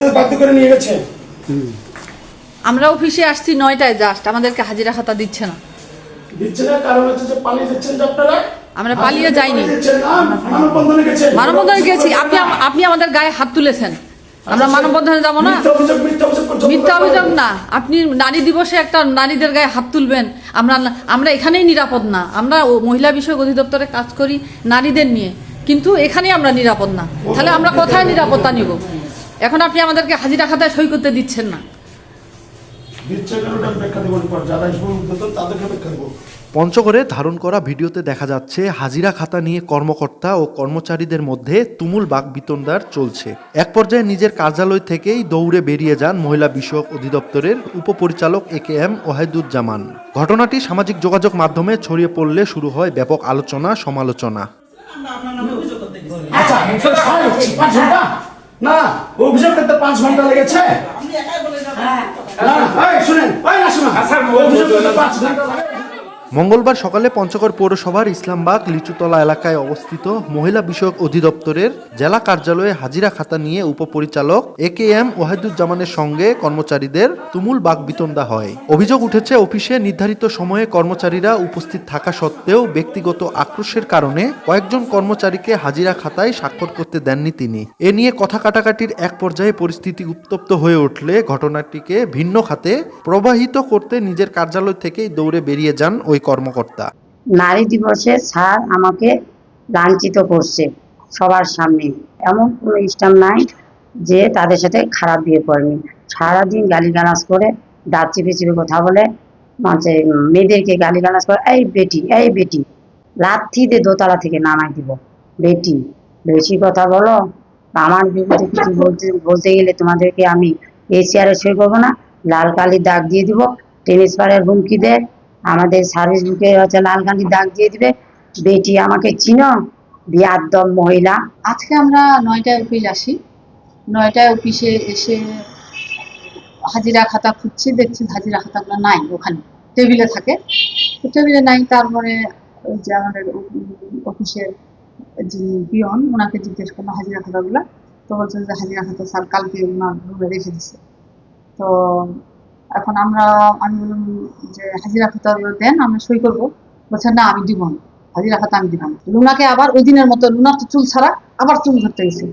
আপনাদের বাধ্য করে নিয়ে গেছে? আমরা অফিসে আসছি 9টায়, জাস্ট আমাদেরকে হাজিরা খাতা দিচ্ছে না। দিচ্ছে না কারণ হচ্ছে যে পালিয়ে যাচ্ছেন যে আপনারা। আমরা পালিয়ে যাইনি, মানববন্ধনে গেছেন। মানববন্ধনে গেছি। আপনি আমাদের গায়ে হাত তুলেছেন, আমরা মানববন্ধনে যাবো না? মিথ্যা অভিযোগ না। আপনি নারী দিবসে একটা নারীদের গায়ে হাত তুলবেন? আমরা এখানেই নিরাপদ না। আমরা মহিলা বিষয়ক অধিদপ্তরে কাজ করি নারীদের নিয়ে, কিন্তু এখানেই আমরা নিরাপদ না। তাহলে আমরা কোথায় নিরাপত্তা নিব? এখন আপনি আমাদেরকে হাজিরা খাতায় সই করতে দিচ্ছেন না। পঞ্চগড়ে ধারণ করা ভিডিওতে দেখা যাচ্ছে হাজিরা খাতা নিয়ে কর্মকর্তা ও কর্মচারীদের মধ্যে তুমুল বাকবিতণ্ডার চলছে। এক পর্যায়ে নিজের কার্যালয় থেকেই দৌড়ে বেরিয়ে যান মহিলা বিষয়ক অধিদপ্তরের উপপরিচালক AKM ওয়াহিদুজ্জামান। ঘটনাটি সামাজিক যোগাযোগ মাধ্যমে ছড়িয়ে পড়লে শুরু হয় ব্যাপক আলোচনা সমালোচনা। না, অভিযোগ করতে 5 ঘন্টা লেগেছে। মঙ্গলবার সকালে পঞ্চগড় পৌরসভার ইসলামবাগ লিচুতলা এলাকায় অবস্থিত মহিলা বিষয়ক অধিদপ্তরের জেলা কার্যালয়ে হাজিরা খাতা নিয়ে উপপরিচালক AKM ওয়াহিদুজ্জামানের সঙ্গে কর্মচারীদের তুমুল বাকবিতণ্ডা হয়। অভিযোগ উঠেছে, অফিসে নির্ধারিত সময়ে কর্মচারীরা উপস্থিত থাকা সত্ত্বেও ব্যক্তিগত আক্রোশের কারণে কয়েকজন কর্মচারীকে হাজিরা খাতায় স্বাক্ষর করতে দেননি তিনি। এ নিয়ে কথা কাটাকাটির এক পর্যায়ে পরিস্থিতি উত্তপ্ত হয়ে উঠলে ঘটনাটিকে ভিন্ন খাতে প্রবাহিত করতে নিজের কার্যালয় থেকেই দৌড়ে বেরিয়ে যান ওই কর্মকর্তা। নারী দিবসে স্যার আমাকে লাঞ্ছিত করছে সবার সামনে। এমন কোনো স্টাফ নাই যে তাদের সাথে খারাপ বিয়ে করেনি। সারাদিন গালিগালাজ করে, দাঁত চিপে চিপে কথা বলে, মানে মেয়েদেরকে গালিগালাজ করে, এই বেটি লাথি দিয়ে দোতলা থেকে নামাই দিব, বেটি বেশি কথা বলো, আমার বিরুদ্ধে কিছু বলতে গেলে তোমাদেরকে আমি ACR সই করবো না, লাল কালির দাগ দিয়ে দিব, ট্রান্সফারের হুমকি দেয়, আমাদের সার্ভিস বুকে হচ্ছে লাল কালির দাগ দিয়ে দিবে। বেটি আমাকে চিনো? বিয়াদব মহিলা। আজকে আমরা 9টায় অফিস আসি। 9টায় অফিসে এসে হাজিরা খাতা খুঁজছি, দেখছি হাজিরা খাতাগুলো নাই, ওখানে টেবিলে থাকে, তো টেবিলে নাই। তারপরে ওই যে আমাদের অফিসের যিনি পিয়ন, ওনাকে জিজ্ঞেস করলো হাজিরা খাতাগুলো, তো বলছেন যে হাজিরা খাতা স্যার কালকে ওনার রুমে রেখে দিচ্ছে। তো এখন আমি বললাম যে হাজিরা খাতাগুলো দেন, আমরা সই করবো। বলছেন না, আমি দিব না, হাজিরা খাতা আমি দিব না। লুনাকে আবার ওই দিনের মতো, লুনার তো চুল ছাড়া, আবার চুল ধরতে গেছে।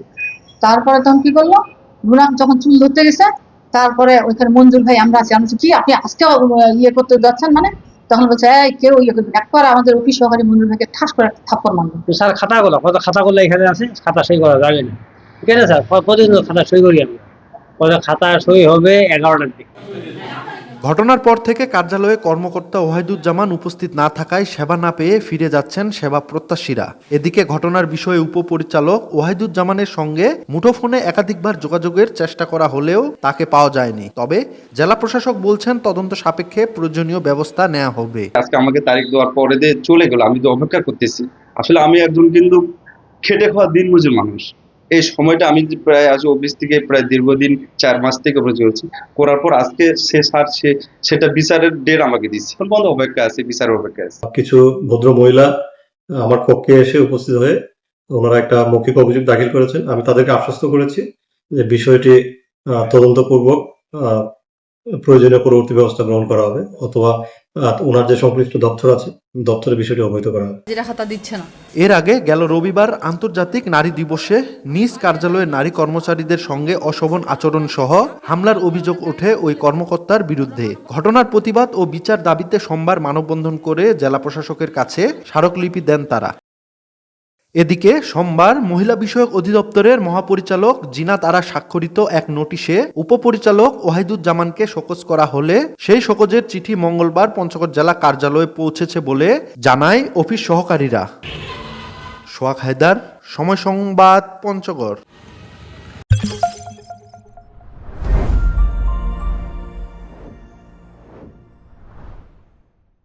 তারপরে তখন কি করলো, লুনা যখন চুল ধরতে গেছে, তারপরে ওইখানে মঞ্জুর ভাই আমরা আছি, আমি কি আপনি আজকে ইয়ে করতে যাচ্ছেন মানে? তখন বলছে এই কেউ ইয়ে করবেন, একবার আমাদের অফিস সহকারী মঞ্জুর ভাইকে ঠাস করে থাপ্পড় মারলো। স্যার খাতাগুলো এখানে আছে, খাতা সই করা যাবে না। ঠিক আছে স্যার, প্রতিদিন খাতা সই করি আমি। খাতা সই হবে 11টার দিকে। ঘটনার পর থেকে কার্যালয়ে কর্মকর্তা ওয়াহিদুজ্জামান উপস্থিত না থাকায় সেবা না পেয়ে ফিরে যাচ্ছেন সেবা প্রত্যাশীরা। এদিকে ঘটনার বিষয়ে উপপরিচালক ওয়াহিদুজ্জামানের সঙ্গে মুঠোফোনে একাধিকবার যোগাযোগের চেষ্টা করা হলেও তাকে পাওয়া যায়নি। তবে জেলা প্রশাসক বলছেন তদন্ত সাপেক্ষে প্রয়োজনীয় ব্যবস্থা নেওয়া হবে। আজকে আমাকে তারিখ দেওয়ার পরে দিয়ে চলে গেল, আমি তো অপেক্ষা করতেছি। আসলে আমি একজন কিন্তু খেটে খাওয়া দিনমজুর মানুষ। এই সময়টা আমি প্রায় আজ অফিস থেকে প্রায় দীর্ঘদিন 4 মাস থেকে চলছি করার পর আজকে সেটা বিচারের ডেট আমাকে দিচ্ছে। বন্ধ অপেক্ষা আছে, বিচারের অপেক্ষা আছে। কিছু ভদ্র মহিলা আমার কক্ষে এসে উপস্থিত হয়ে ওনারা একটা মৌখিক অভিযোগ দাখিল করেছেন। আমি তাদেরকে আশ্বস্ত করেছি যে বিষয়টি তদন্তপূর্বক প্রয়োজনীয় পরবর্তী ব্যবস্থা গ্রহণ করা হবে, অথবা ওনার যে সংশ্লিষ্ট দপ্তর আছে দপ্তরের বিষয়টি অবহিত করা হবে। এর আগে গেল রবিবার আন্তর্জাতিক নারী দিবসে নিজ কার্যালয়ে নারী কর্মচারীদের সঙ্গে অশোভন আচরণ সহ হামলার অভিযোগ ওঠে ওই কর্মকর্তার বিরুদ্ধে। ঘটনার প্রতিবাদ ও বিচার দাবিতে সোমবার মানববন্ধন করে জেলা প্রশাসকের কাছে স্মারকলিপি দেন তারা। এদিকে সোমবার মহিলা বিষয়ক অধিদপ্তরের মহাপরিচালক জিনাত আরা স্বাক্ষরিত এক নোটিশে উপপরিচালক ওয়াহিদুজ্জামানকে শোকজ করা হলে সেই শোকজের চিঠি মঙ্গলবার পঞ্চগড় জেলা কার্যালয়ে পৌঁছেছে বলে জানায় অফিস সহকারীরা। সোহাগ হায়দার, সময় সংবাদ, পঞ্চগড়।